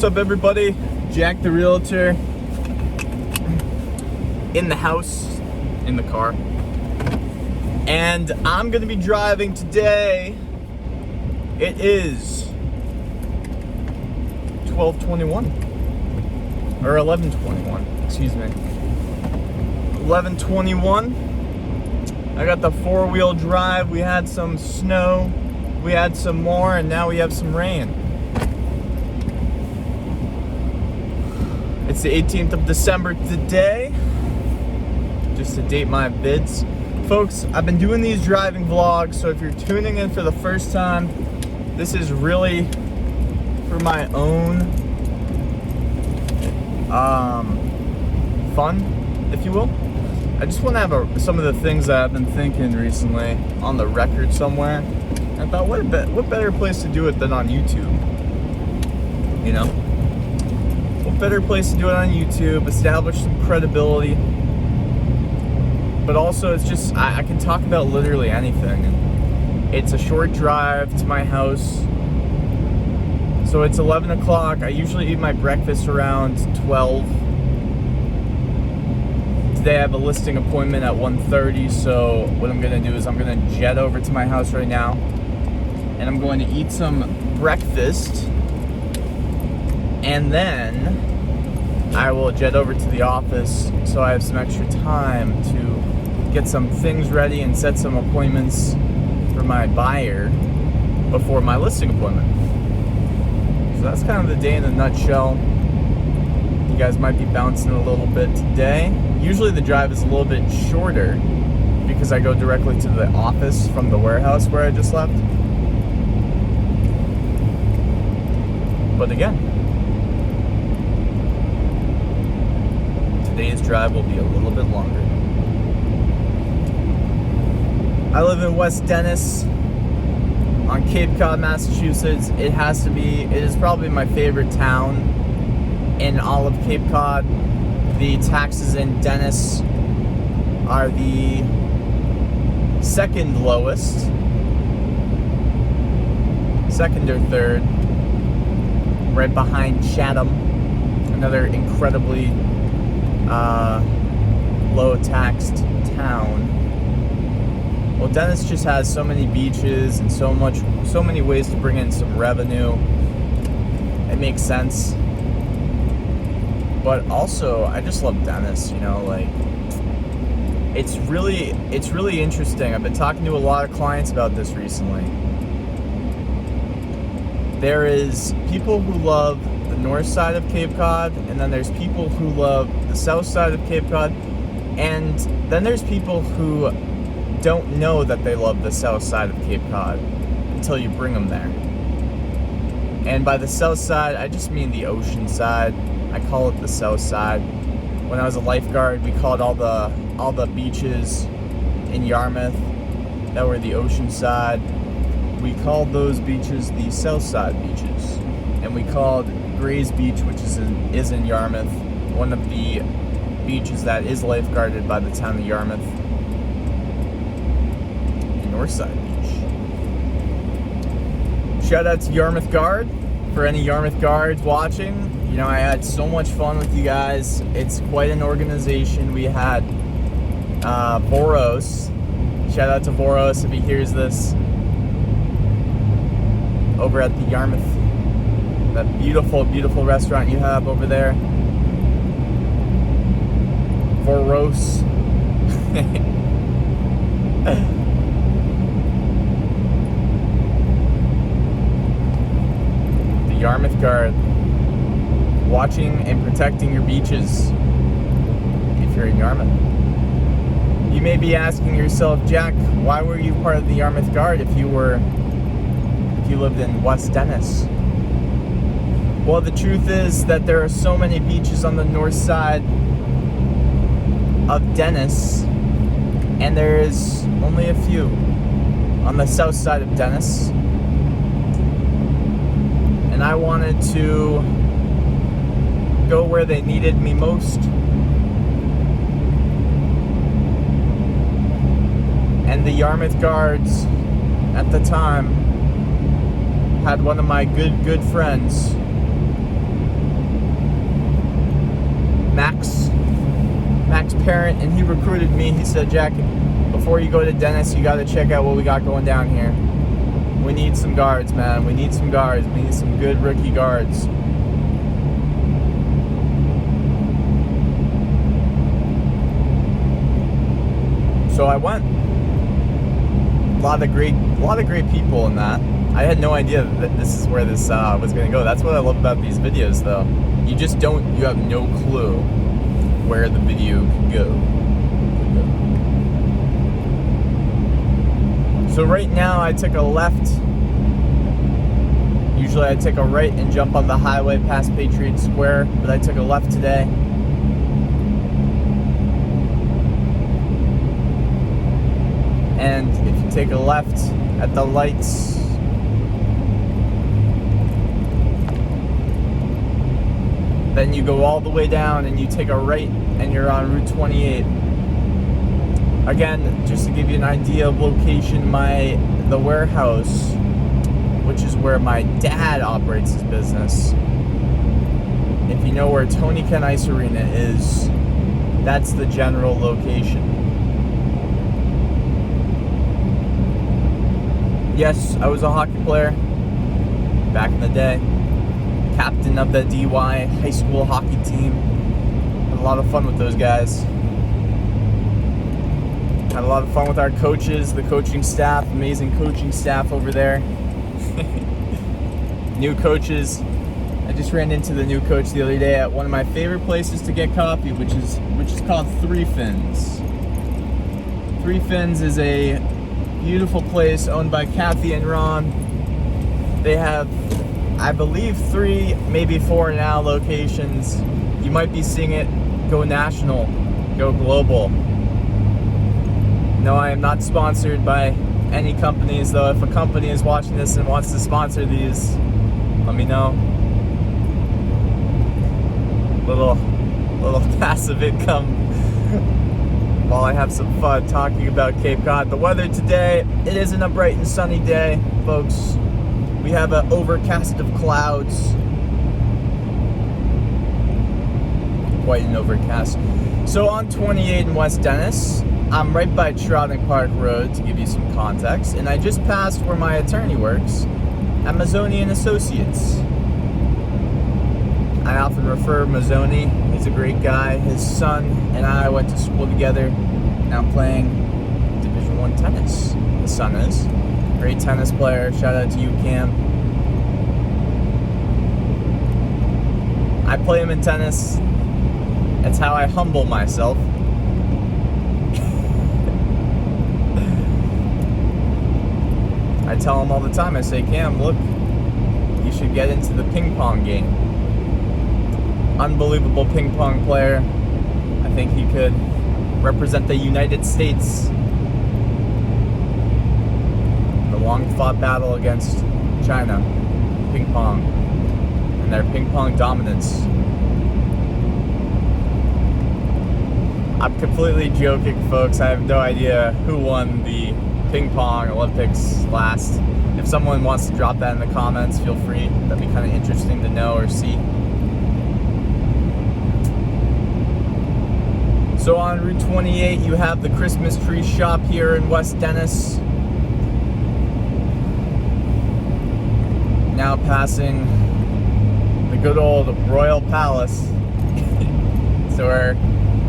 What's up, everybody? Jack the Realtor in the house, in the car, and I'm gonna be driving today. It is 12:21 or 11:21, excuse me. 11:21. I got the four-wheel drive. We had some snow, we had some more, and now we have some rain. It's the 18th of December today, just to date my vids. Folks, I've been doing these driving vlogs, so if you're tuning in for the first time, this is really for my own fun, if you will. I just want to have some of the things that I've been thinking recently on the record somewhere. I thought, what better place to do it than on YouTube? You know? What better place to do it on YouTube, establish some credibility, but also it's just, I can talk about literally anything. It's a short drive to my house, so it's 11 o'clock. I usually eat my breakfast around 12. Today I have a listing appointment at 1:30, so what I'm going to do is I'm going to jet over to my house right now, and I'm going to eat some breakfast, and then I will jet over to the office so I have some extra time to get some things ready and set some appointments for my buyer before my listing appointment. So that's kind of the day in a nutshell. You guys might be bouncing a little bit today. Usually the drive is a little bit shorter because I go directly to the office from the warehouse where I just left. But again, today's drive will be a little bit longer. I live in West Dennis on Cape Cod, Massachusetts. It is probably my favorite town in all of Cape Cod. The taxes in Dennis are the second lowest, second or third, right behind Chatham, another incredibly low taxed town. Well, Dennis just has so many beaches and so many ways to bring in some revenue. It makes sense. But also, I just love Dennis, you know, like, it's really interesting. I've been talking to a lot of clients about this recently. There is people who love the north side of Cape Cod, and then there's people who love the south side of Cape Cod, and then there's people who don't know that they love the south side of Cape Cod until you bring them there. And by the south side, I just mean the ocean side. I call it the south side. When I was a lifeguard, we called all the beaches in Yarmouth that were the ocean side, we called those beaches the south side beaches. And we called Gray's Beach, which is in Yarmouth, one of the beaches that is lifeguarded by the town of Yarmouth, the north side beach. Shout out to Yarmouth Guard, for any Yarmouth Guards watching. You know, I had so much fun with you guys. It's quite an organization. We had Boros. Shout out to Boros if he hears this. Over at the Yarmouth, that beautiful, beautiful restaurant you have over there. Boros. The Yarmouth Guard, watching and protecting your beaches if you're in Yarmouth. You may be asking yourself, Jack, why were you part of the Yarmouth Guard if you lived in West Dennis? Well, the truth is that there are so many beaches on the north side of Dennis, and there is only a few on the south side of Dennis. And I wanted to go where they needed me most. And the Yarmouth Guards at the time had one of my good friends Max Parent, and he recruited me. He said, Jack, before you go to dentist, you got to check out what we got going down here. We need some guards, man. We need some guards. We need some good rookie guards. So I went. A lot of great people in that. I had no idea that this is where this was going to go. That's what I love about these videos, though. You have no clue where the video could go. So right now I took a left. Usually I take a right and jump on the highway past Patriot Square, but I took a left today. And if you take a left at the lights, then you go all the way down and you take a right and you're on Route 28. Again, just to give you an idea of location, the warehouse, which is where my dad operates his business. If you know where Tony Ken Ice Arena is, that's the general location. Yes, I was a hockey player back in the day. Captain of the DY high school hockey team. Had a lot of fun with those guys. Had a lot of fun with our coaches, the coaching staff, amazing coaching staff over there. New coaches. I just ran into the new coach the other day at one of my favorite places to get coffee, which is called Three Fins. Three Fins is a beautiful place owned by Kathy and Ron. They have, I believe, 3, maybe 4 now locations. You might be seeing it go national, go global. No, I am not sponsored by any companies, though. If a company is watching this and wants to sponsor these, let me know. Little passive income while I have some fun talking about Cape Cod. The weather today, it isn't a bright and sunny day, folks. We have an overcast of clouds. Quite an overcast. So on 28 in West Dennis, I'm right by Shoutout Park Road, to give you some context, and I just passed where my attorney works at Mazzoni and Associates. I often refer Mazzoni. He's a great guy. His son and I went to school together. Now playing Division I tennis. The son is. Great tennis player. Shout out to you, Cam. I play him in tennis. That's how I humble myself. I tell him all the time, I say, Cam, look, you should get into the ping pong game. Unbelievable ping pong player. I think he could represent the United States. The long-fought battle against China, ping pong, and their ping pong dominance. I'm completely joking, folks. I have no idea who won the ping pong Olympics last. If someone wants to drop that in the comments, feel free. That'd be kind of interesting to know or see. So on Route 28, you have the Christmas tree shop here in West Dennis. Now passing the good old Royal Palace. So where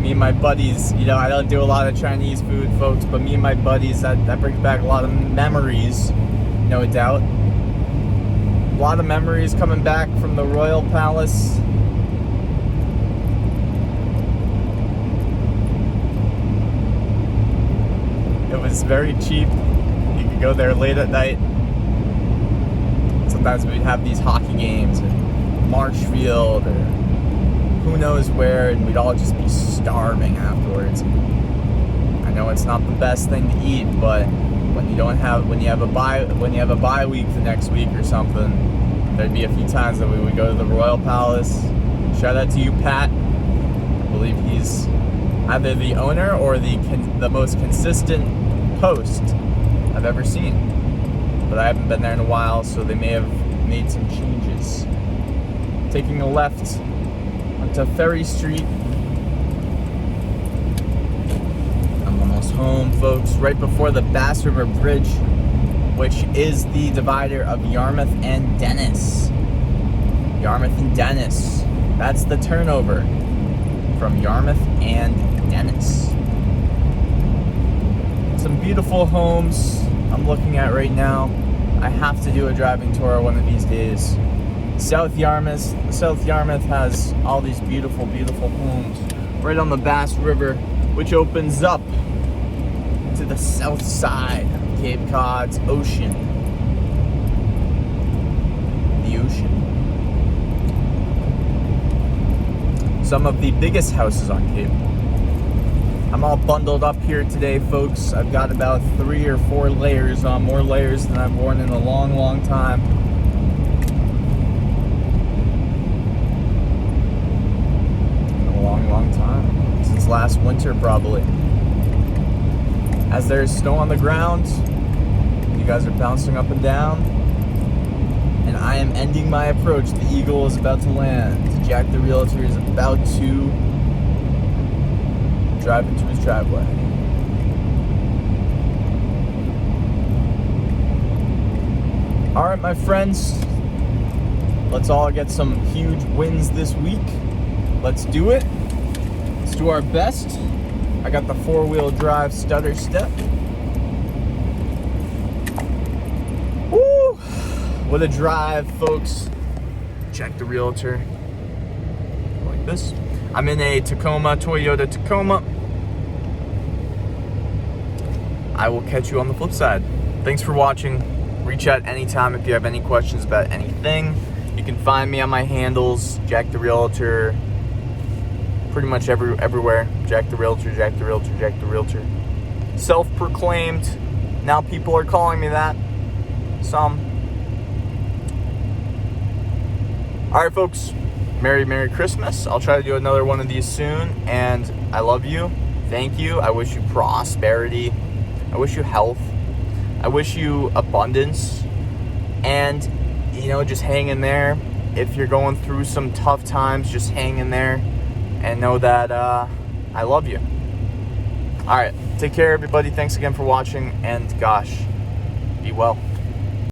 me and my buddies, you know, I don't do a lot of Chinese food, folks, but me and my buddies, that brings back a lot of memories, no doubt. A lot of memories coming back from the Royal Palace. It was very cheap. You could go there late at night. Sometimes we'd have these hockey games in Marshfield or who knows where, and we'd all just be starving afterwards. I know it's not the best thing to eat, but when you have a bye week the next week or something, there'd be a few times that we would go to the Royal Palace. Shout out to you, Pat. I believe he's either the owner or the most consistent host I've ever seen. But I haven't been there in a while, so they may have made some changes. Taking a left onto Ferry Street. I'm almost home, folks, right before the Bass River Bridge, which is the divider of Yarmouth and Dennis. Yarmouth and Dennis. That's the turnover from Yarmouth and Dennis. Some beautiful homes I'm looking at right now. I have to do a driving tour one of these days. South Yarmouth has all these beautiful, beautiful homes right on the Bass River, which opens up to the south side of Cape Cod's ocean. The ocean. Some of the biggest houses on Cape. I'm all bundled up here today, folks. I've got about 3 or 4 layers on, more layers than I've worn in a long, long time. Long time, since last winter probably. As there's snow on the ground, you guys are bouncing up and down, and I am ending my approach. The Eagle is about to land. Jack the Realtor is about to drive into his driveway. Alright, my friends, let's all get some huge wins this week. Let's do it. Let's do our best. I got the 4-wheel drive stutter step. Woo! What a drive, folks. Check the Realtor. Like this. I'm in a Toyota Tacoma. I will catch you on the flip side. Thanks for watching. Reach out anytime if you have any questions about anything. You can find me on my handles, Jack the Realtor. Pretty much everywhere. Jack the Realtor, Jack the Realtor, Jack the Realtor. Self-proclaimed. Now people are calling me that. Some. Alright, folks. Merry Christmas. I'll try to do another one of these soon. And I love you. Thank you. I wish you prosperity. I wish you health. I wish you abundance. And, just hang in there. If you're going through some tough times, just hang in there. And know that I love you. All right, take care, everybody. Thanks again for watching, and gosh, be well.